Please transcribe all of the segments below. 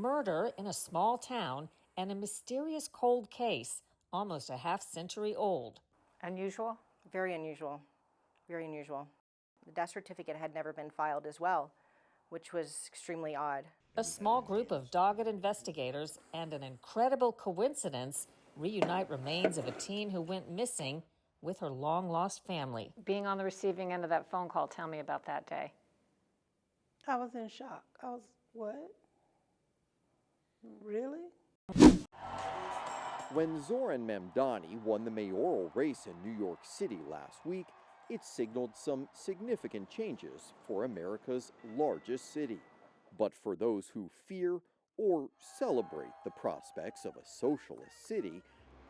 Murder in a small town and a mysterious cold case, almost a half-century old. Unusual? Very unusual. Very unusual. The death certificate had never been filed as well, which was extremely odd. A small group of dogged investigators and an incredible coincidence reunite remains of a teen who went missing with her long-lost family. Being on the receiving end of that phone call, tell me about that day. I was in shock. I was, what? Really? When Zoran Mamdani won the mayoral race in New York City last week, it signaled some significant changes for America's largest city. But for those who fear or celebrate the prospects of a socialist city,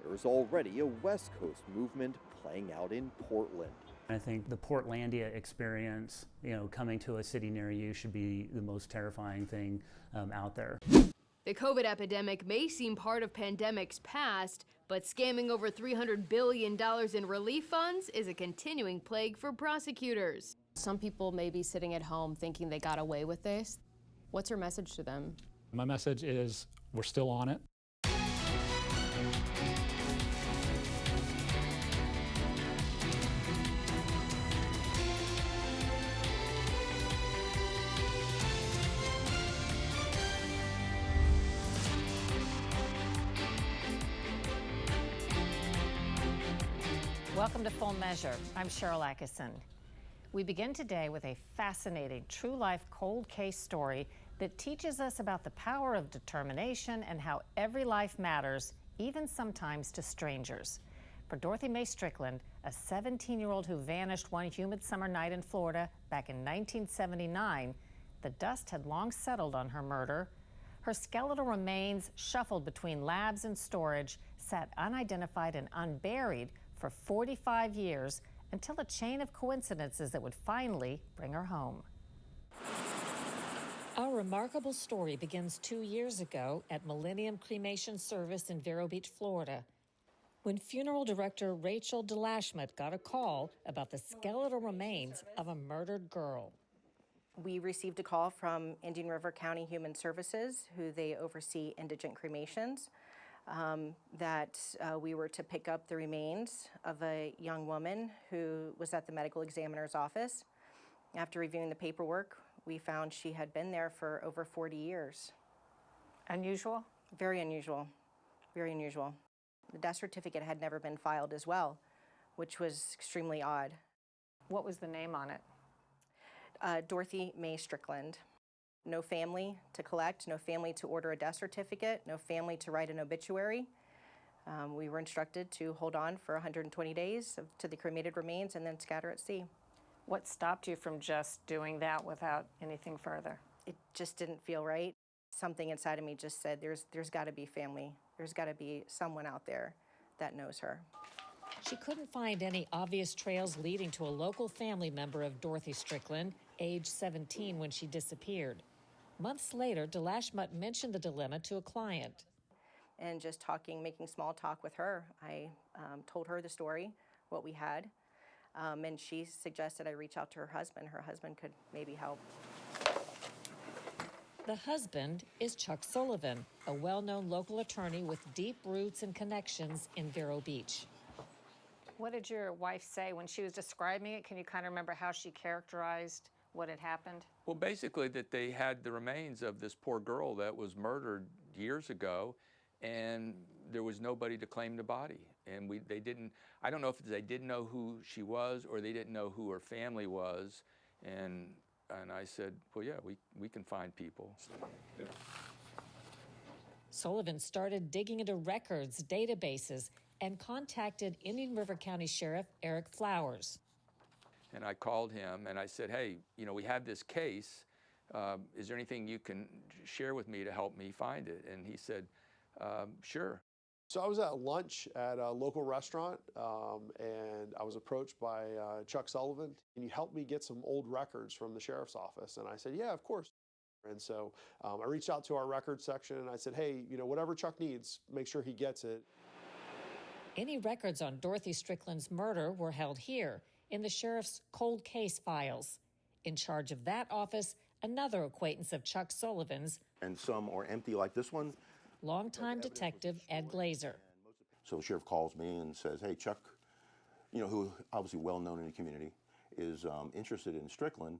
there's already a West Coast movement playing out in Portland. I think the Portlandia experience, coming to a city near you should be the most terrifying thing out there. The COVID epidemic may seem part of pandemics past, but scamming over $300 billion in relief funds is a continuing plague for prosecutors. Some people may be sitting at home thinking they got away with this. What's your message to them? My message is we're still on it. Welcome to Full Measure. I'm Sharyl Attkisson. We begin today with a fascinating true-life cold case story that teaches us about the power of determination and how every life matters, even sometimes to strangers. For Dorothy May Strickland, a 17-year-old who vanished one humid summer night in Florida back in 1979, the dust had long settled on her murder. Her skeletal remains, shuffled between labs and storage, sat unidentified and unburied for 45 years until a chain of coincidences that would finally bring her home. Our remarkable story begins 2 years ago at Millennium Cremation Service in Vero Beach, Florida, when funeral director Rachel DeLashmutt got a call about the skeletal remains of a murdered girl. We received a call from Indian River County Human Services, who they oversee indigent cremations, that we were to pick up the remains of a young woman who was at the medical examiner's office. After reviewing the paperwork, we found she had been there for over 40 years. Unusual? Very unusual. Very unusual. The death certificate had never been filed as well, which was extremely odd. What was the name on it? Dorothy May Strickland. No family to collect, no family to order a death certificate, no family to write an obituary. We were instructed to hold on for 120 days to the cremated remains and then scatter at sea. What stopped you from just doing that without anything further? It just didn't feel right. Something inside of me just said, there's got to be family. There's got to be someone out there that knows her. She couldn't find any obvious trails leading to a local family member of Dorothy Strickland, age 17 when she disappeared. Months later, DeLashmutt mentioned the dilemma to a client. And just making small talk with her, I told her the story, what we had, and she suggested I reach out to her husband. Her husband could maybe help. The husband is Chuck Sullivan, a well-known local attorney with deep roots and connections in Vero Beach. What did your wife say when she was describing it? Can you kind of remember how she characterized what had happened? Well, basically that they had the remains of this poor girl that was murdered years ago, and there was nobody to claim the body. And they didn't, I don't know if they didn't know who she was or they didn't know who her family was. And I said, well, yeah, we can find people. Yeah. Sullivan started digging into records, databases, and contacted Indian River County Sheriff Eric Flowers. And I called him and I said, hey, we have this case. Is there anything you can share with me to help me find it? And he said, sure. So I was at lunch at a local restaurant and I was approached by Chuck Sullivan. Can you help me get some old records from the sheriff's office? And I said, yeah, of course. And so I reached out to our records section and I said, hey, whatever Chuck needs, make sure he gets it. Any records on Dorothy Strickland's murder were held here in the sheriff's cold case files. In charge of that office, another acquaintance of Chuck Sullivan's, and some are empty like this one. longtime detective Ed Glazer. So the sheriff calls me and says, hey, Chuck, who obviously well known in the community, is interested in Strickland.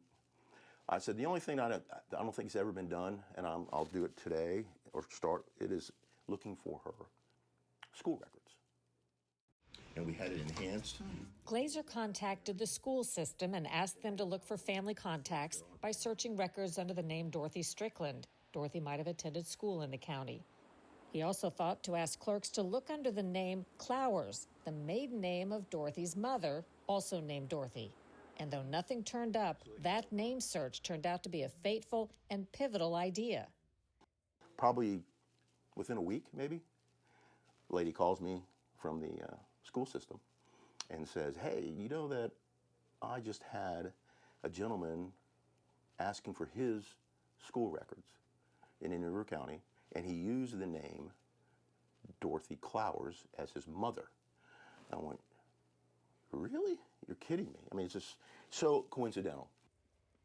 I said, the only thing I don't think has ever been done, and I'll do it today, or start, it is looking for her school records. And we had it enhanced. Glazer contacted the school system and asked them to look for family contacts by searching records under the name Dorothy Strickland. Dorothy might have attended school in the county. He also thought to ask clerks to look under the name Clowers, the maiden name of Dorothy's mother, also named Dorothy. And though nothing turned up, that name search turned out to be a fateful and pivotal idea. Probably within a week, maybe, a lady calls me from the school system and says, hey, you know that I just had a gentleman asking for his school records in Indian River County, and he used the name Dorothy Clowers as his mother. I went, really? You're kidding me. I mean, it's just so coincidental.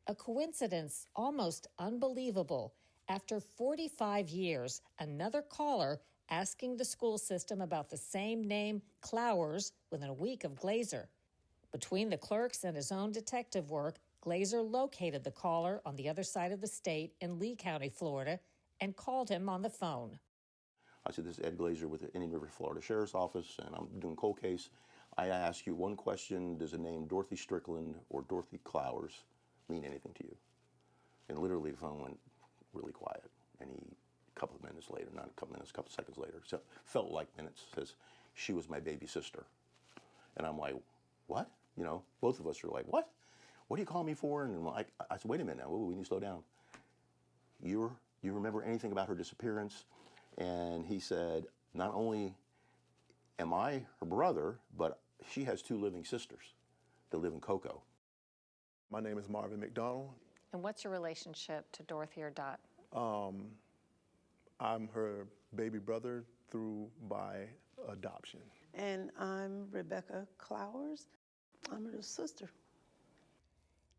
A coincidence almost unbelievable. After 45 years, another caller asking the school system about the same name, Clowers, within a week of Glazer. Between the clerks and his own detective work, Glazer located the caller on the other side of the state in Lee County, Florida, and called him on the phone. I said, this is Ed Glazer with the Indian River, Florida Sheriff's Office, and I'm doing cold case. I ask you one question, does the name Dorothy Strickland or Dorothy Clowers mean anything to you? And literally the phone went really quiet, and he, a couple of minutes later, not a couple minutes, a couple seconds later, so felt like minutes, says, she was my baby sister. And I'm like, what? Both of us are like, what? What are you calling me for? And I said, wait a minute now, we need to slow down. You remember anything about her disappearance? And he said, not only am I her brother, but she has two living sisters that live in Cocoa. My name is Marvin McDonald. And what's your relationship to Dorothy or Dot? I'm her baby brother by adoption. And I'm Rebecca Clowers. I'm her sister.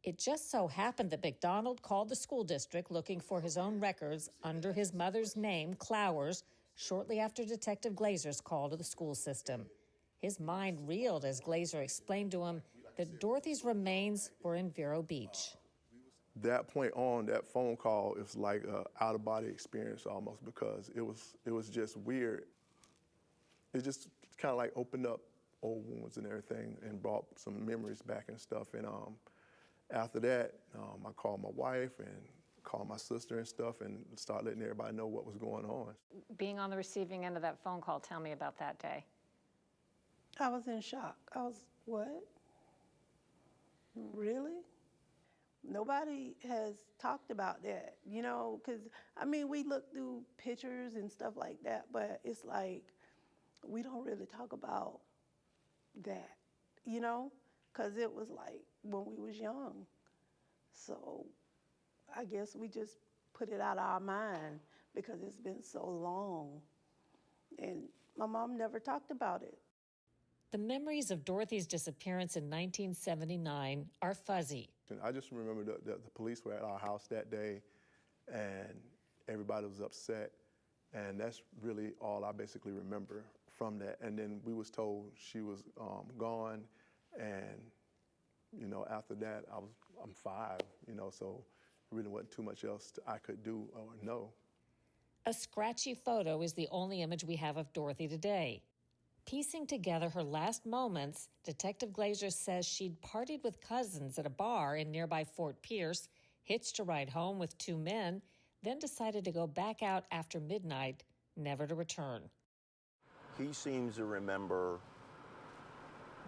It just so happened that McDonald called the school district looking for his own records under his mother's name, Clowers, shortly after Detective Glazer's call to the school system. His mind reeled as Glazer explained to him that Dorothy's remains were in Vero Beach. That point on, that phone call, it was like an out-of-body experience almost, because it was just weird. It just kind of like opened up old wounds and everything and brought some memories back and stuff. And after that, I called my wife and called my sister and stuff and started letting everybody know what was going on. Being on the receiving end of that phone call, tell me about that day. I was in shock. I was, what? Really? Nobody has talked about that, because, we look through pictures and stuff like that, but it's like we don't really talk about that, because it was like when we was young. So I guess we just put it out of our mind because it's been so long. And my mom never talked about it. The memories of Dorothy's disappearance in 1979 are fuzzy. I just remember the police were at our house that day, and everybody was upset, and that's really all I basically remember from that. And then we was told she was gone, and after that I'm 5, so really wasn't too much else I could do or know. A scratchy photo is the only image we have of Dorothy today. Piecing together her last moments, Detective Glazer says she'd partied with cousins at a bar in nearby Fort Pierce, hitched a ride home with 2 men, then decided to go back out after midnight, never to return. He seems to remember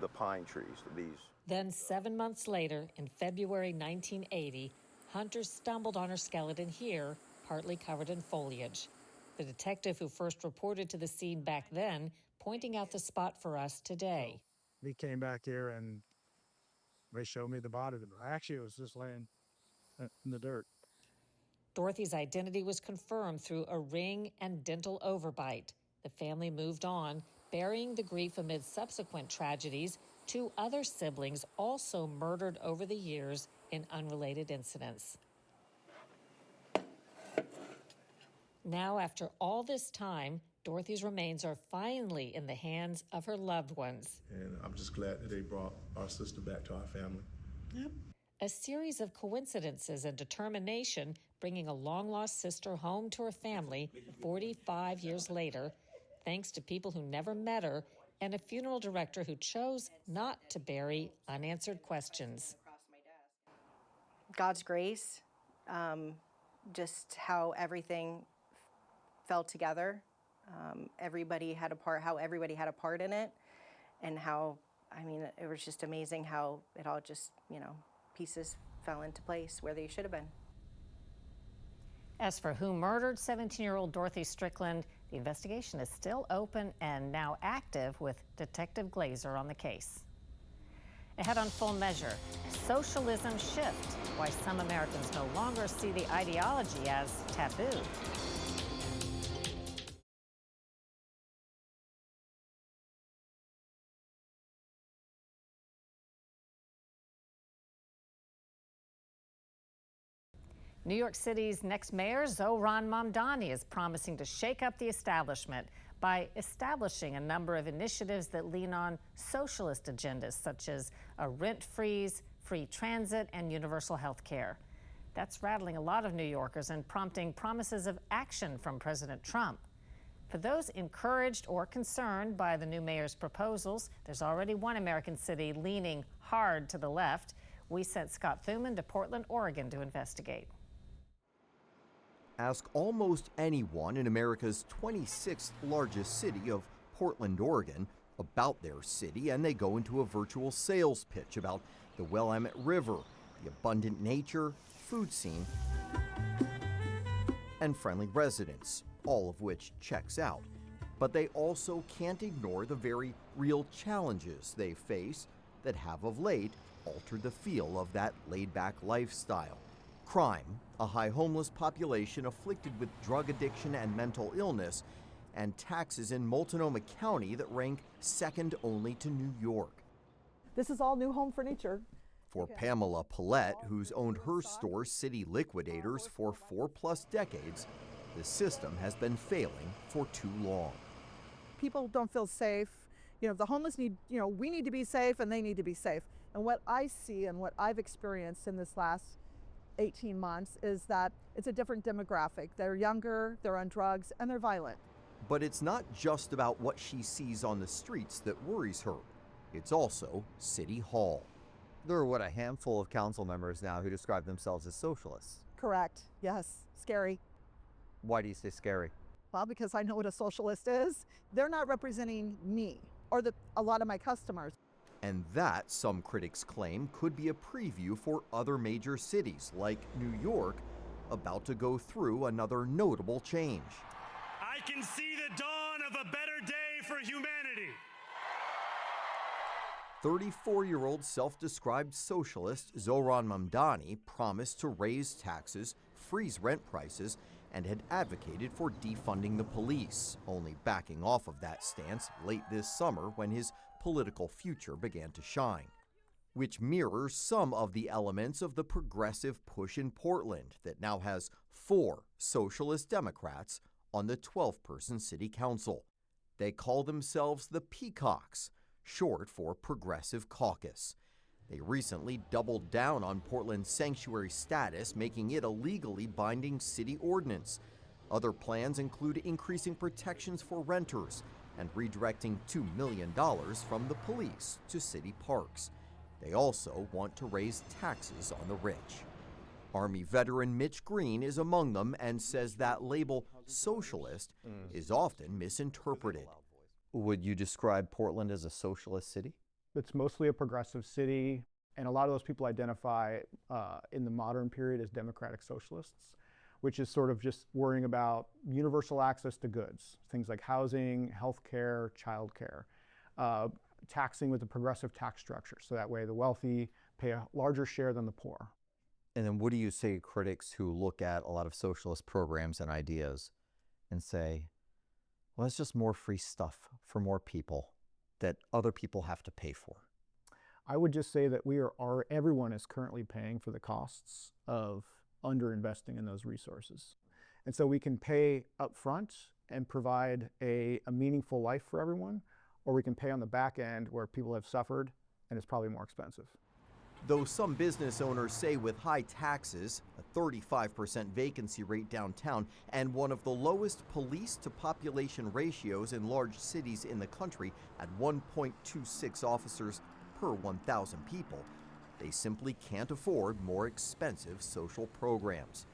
the pine trees, the bees. Then 7 months later, in February 1980, hunters stumbled on her skeleton here, partly covered in foliage. The detective who first reported to the scene back then pointing out the spot for us today. We came back here and they showed me the body. Actually, it was just laying in the dirt. Dorothy's identity was confirmed through a ring and dental overbite. The family moved on, burying the grief amid subsequent tragedies. 2 other siblings also murdered over the years in unrelated incidents. Now, after all this time, Dorothy's remains are finally in the hands of her loved ones. And I'm just glad that they brought our sister back to our family. Yep. A series of coincidences and determination bringing a long-lost sister home to her family 45 years later, thanks to people who never met her and a funeral director who chose not to bury unanswered questions. God's grace, just how everything fell together. Everybody had a part, how everybody had a part in it, and how, I mean, it was just amazing how it all just, pieces fell into place where they should have been. As for who murdered 17-year-old Dorothy Strickland, the investigation is still open and now active with Detective Glazer on the case. Ahead on Full Measure, socialism shift, why some Americans no longer see the ideology as taboo. New York City's next mayor, Zohran Mamdani, is promising to shake up the establishment by establishing a number of initiatives that lean on socialist agendas, such as a rent freeze, free transit, and universal health care. That's rattling a lot of New Yorkers and prompting promises of action from President Trump. For those encouraged or concerned by the new mayor's proposals, there's already one American city leaning hard to the left. We sent Scott Thuman to Portland, Oregon to investigate. Ask almost anyone in America's 26th largest city of Portland, Oregon, about their city, and they go into a virtual sales pitch about the Willamette River, the abundant nature, food scene, and friendly residents, all of which checks out. But they also can't ignore the very real challenges they face that have of late altered the feel of that laid-back lifestyle. Crime, a high homeless population afflicted with drug addiction and mental illness, and taxes in Multnomah County that rank second only to New York. This is all new home furniture. For Pamela Paulette, who's owned her store, City Liquidators, for 4+ decades, the system has been failing for too long. People don't feel safe. The homeless need, we need to be safe and they need to be safe. And what I see and what I've experienced in this last 18 months is that it's a different demographic. They're younger, they're on drugs, and they're violent. But it's not just about what she sees on the streets that worries her. It's also City Hall. There are, a handful of council members now who describe themselves as socialists. Correct, yes, scary. Why do you say scary? Well, because I know what a socialist is. They're not representing me or a lot of my customers. And that, some critics claim, could be a preview for other major cities like New York, about to go through another notable change. I can see the dawn of a better day for humanity. 34-year-old self-described socialist Zohran Mamdani promised to raise taxes, freeze rent prices, and had advocated for defunding the police, only backing off of that stance late this summer when his political future began to shine, which mirrors some of the elements of the progressive push in Portland that now has 4 socialist Democrats on the 12-person city council. They call themselves the Peacocks, short for Progressive Caucus. They recently doubled down on Portland's sanctuary status, making it a legally binding city ordinance. Other plans include increasing protections for renters and redirecting $2 million from the police to city parks. They also want to raise taxes on the rich. Army veteran Mitch Green is among them and says that label, socialist, is often misinterpreted. Would you describe Portland as a socialist city? It's mostly a progressive city, and a lot of those people identify in the modern period as democratic socialists, which is sort of just worrying about universal access to goods, things like housing, healthcare, childcare, taxing with a progressive tax structure, so that way the wealthy pay a larger share than the poor. And then what do you say to critics who look at a lot of socialist programs and ideas and say, well, it's just more free stuff for more people that other people have to pay for? I would just say that everyone is currently paying for the costs of underinvesting in those resources. And so we can pay up front and provide a meaningful life for everyone, or we can pay on the back end where people have suffered and it's probably more expensive. Though some business owners say with high taxes, a 35% vacancy rate downtown, and one of the lowest police to population ratios in large cities in the country at 1.26 officers per 1,000 people, they simply can't afford more expensive social programs.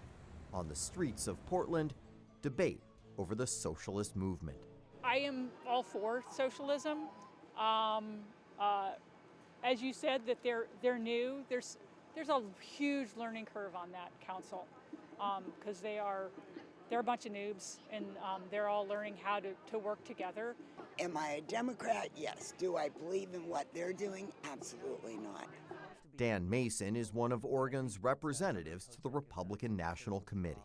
On the streets of Portland, debate over the socialist movement. I am all for socialism. As you said, that they're new. There's a huge learning curve on that council because they're a bunch of noobs and they're all learning how to work together. Am I a Democrat? Yes. Do I believe in what they're doing? Absolutely not. Dan Mason is one of Oregon's representatives to the Republican National Committee.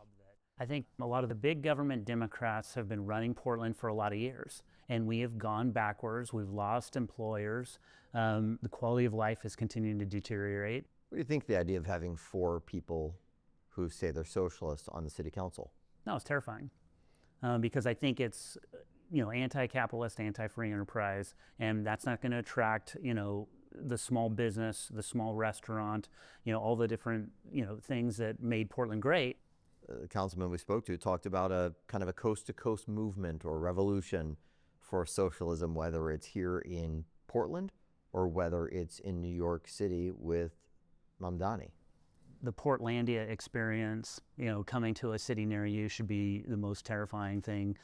I think a lot of the big government Democrats have been running Portland for a lot of years, and we have gone backwards. We've lost employers. The quality of life is continuing to deteriorate. What do you think of the idea of having 4 people who say they're socialists on the city council? No, it's terrifying because I think it's anti-capitalist, anti-free enterprise, and that's not going to attract the small business, the small restaurant, all the different things that made Portland great. The councilman we spoke to talked about a kind of a coast-to-coast movement or revolution for socialism, whether it's here in Portland or whether it's in New York City with Mamdani. The Portlandia experience, coming to a city near you should be the most terrifying thing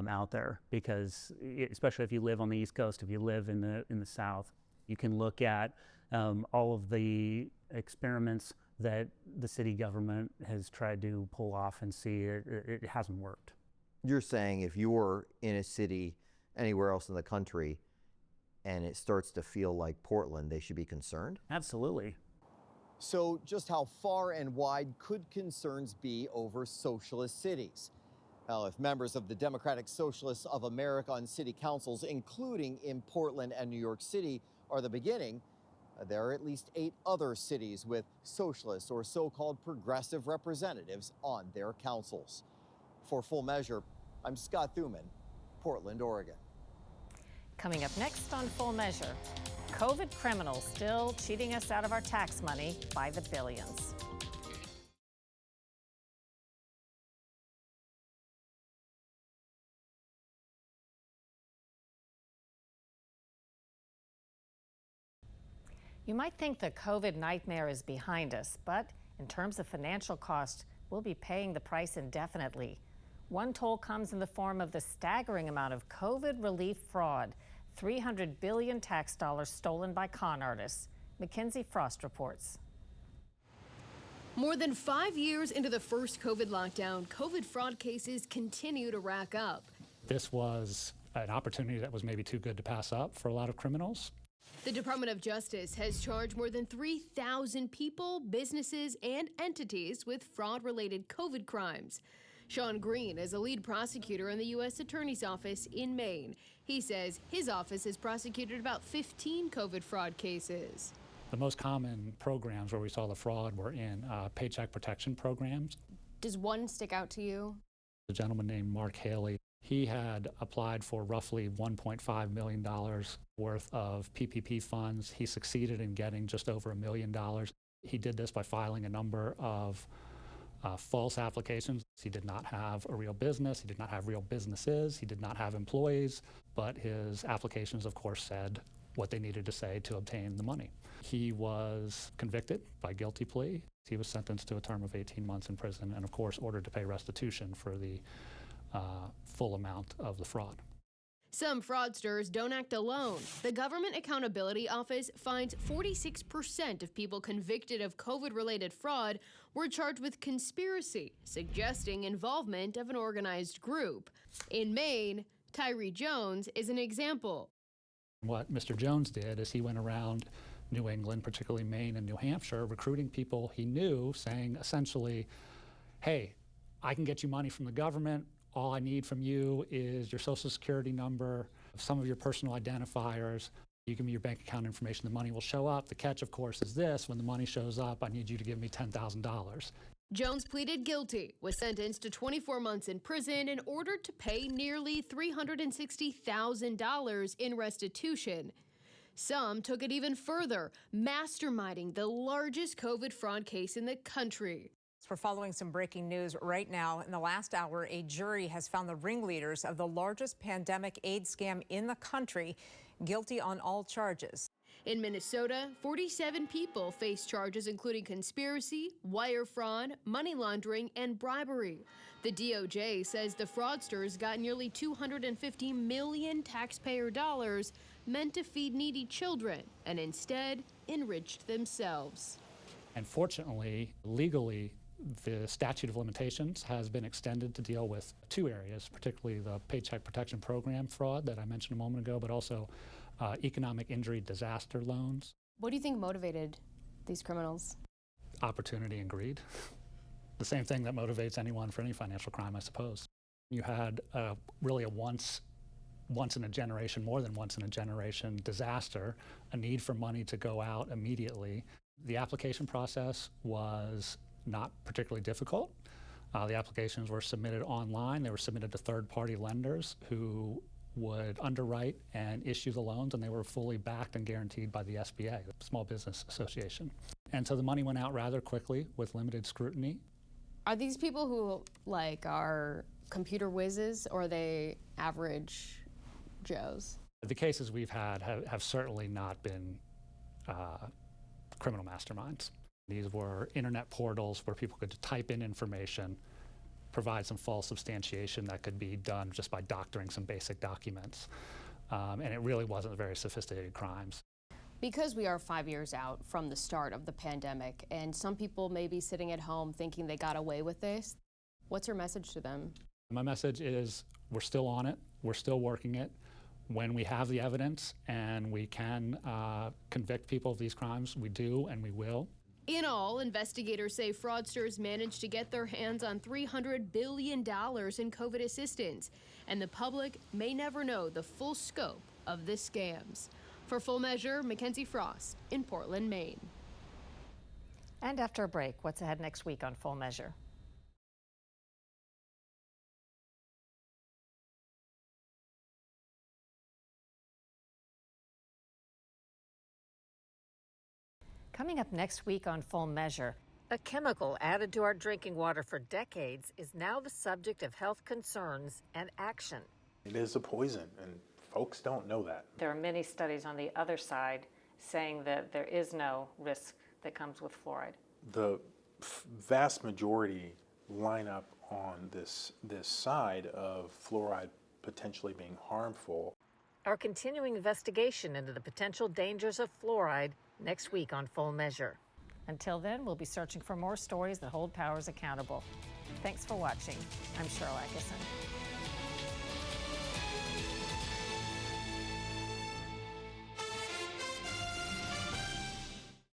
out there, because especially if you live on the East Coast, if you live in the South, you can look at all of the experiments that the city government has tried to pull off and see it hasn't worked. You're saying if you're in a city anywhere else in the country and it starts to feel like Portland, they should be concerned? Absolutely. So just how far and wide could concerns be over socialist cities? Well, if members of the Democratic Socialists of America on city councils, including in Portland and New York City, are the beginning, there are at least 8 other cities with socialist or so-called progressive representatives on their councils. For Full Measure, I'm Scott Thuman, Portland, Oregon. Coming up next on Full Measure, COVID criminals still cheating us out of our tax money by the billions. You might think the COVID nightmare is behind us, but in terms of financial cost, we'll be paying the price indefinitely. One toll comes in the form of the staggering amount of COVID relief fraud, 300 billion tax dollars stolen by con artists. Mackenzie Frost reports. More than 5 years into the first COVID lockdown, COVID fraud cases continue to rack up. This was an opportunity that was maybe too good to pass up for a lot of criminals. The Department of Justice has charged more than 3,000 people, businesses, and entities with fraud-related COVID crimes. Sean Green is a lead prosecutor in the U.S. Attorney's Office in Maine. He says his office has prosecuted about 15 COVID fraud cases. The most common programs where we saw the fraud were in paycheck protection programs. Does one stick out to you? A gentleman named Mark Haley, he had applied for roughly $1.5 million worth of PPP funds. He succeeded in getting just over $1 million. He did this by filing a number of false applications. He did not have a real business. He did not have real businesses. He did not have employees, but his applications, of course, said what they needed to say to obtain the money. He was convicted by guilty plea. He was sentenced to a term of 18 months in prison and, of course, ordered to pay restitution for the full amount of the fraud. Some fraudsters don't act alone. The Government Accountability Office finds 46% of people convicted of COVID-related fraud were charged with conspiracy, suggesting involvement of an organized group. In Maine, Tyree Jones is an example. What Mr. Jones did is he went around New England, particularly Maine and New Hampshire, recruiting people he knew, saying essentially, hey, I can get you money from the government. All I need from you is your social security number, some of your personal identifiers. You give me your bank account information, the money will show up. The catch, of course, is this. When the money shows up, I need you to give me $10,000. Jones pleaded guilty, was sentenced to 24 months in prison and ordered to pay nearly $360,000 in restitution. Some took it even further, masterminding the largest COVID fraud case in the country. We're following some breaking news right now. In the last hour, a jury has found the ringleaders of the largest pandemic aid scam in the country guilty on all charges. In Minnesota, 47 people face charges including conspiracy, wire fraud, money laundering, and bribery. The DOJ says the fraudsters got nearly 250 million taxpayer dollars meant to feed needy children and instead enriched themselves. And fortunately, legally, the statute of limitations has been extended to deal with two areas, particularly the Paycheck Protection Program fraud that I mentioned a moment ago, but also economic injury disaster loans. What do you think motivated these criminals? Opportunity and greed. The same thing that motivates anyone for any financial crime, I suppose. You had really a once in a generation, more than once in a generation disaster, a need for money to go out immediately. The application process was not particularly difficult. The applications were submitted online. They were submitted to third-party lenders who would underwrite and issue the loans, and they were fully backed and guaranteed by the SBA, the Small Business Association. And so the money went out rather quickly with limited scrutiny. Are these people who are computer whizzes, or are they average Joes? The cases we've had have certainly not been criminal masterminds. These were internet portals where people could type in information, provide some false substantiation that could be done just by doctoring some basic documents. And it really wasn't very sophisticated crimes. Because we are 5 years out from the start of the pandemic, and some people may be sitting at home thinking they got away with this, what's your message to them? My message is we're still on it, we're still working it. When we have the evidence and we can convict people of these crimes, we do and we will. In all, investigators say fraudsters managed to get their hands on $300 billion in COVID assistance, and the public may never know the full scope of the scams. For Full Measure, Mackenzie Frost in Portland, Maine. And after a break, what's ahead next week on Full Measure? Coming up next week on Full Measure, a chemical added to our drinking water for decades is now the subject of health concerns and action. It is a poison, and folks don't know that. There are many studies on the other side saying that there is no risk that comes with fluoride. The vast majority line up on this side of fluoride potentially being harmful. Our continuing investigation into the potential dangers of fluoride next week on Full Measure. Until then, we'll be searching for more stories that hold powers accountable. Thanks for watching. I'm Sharyl Attkisson.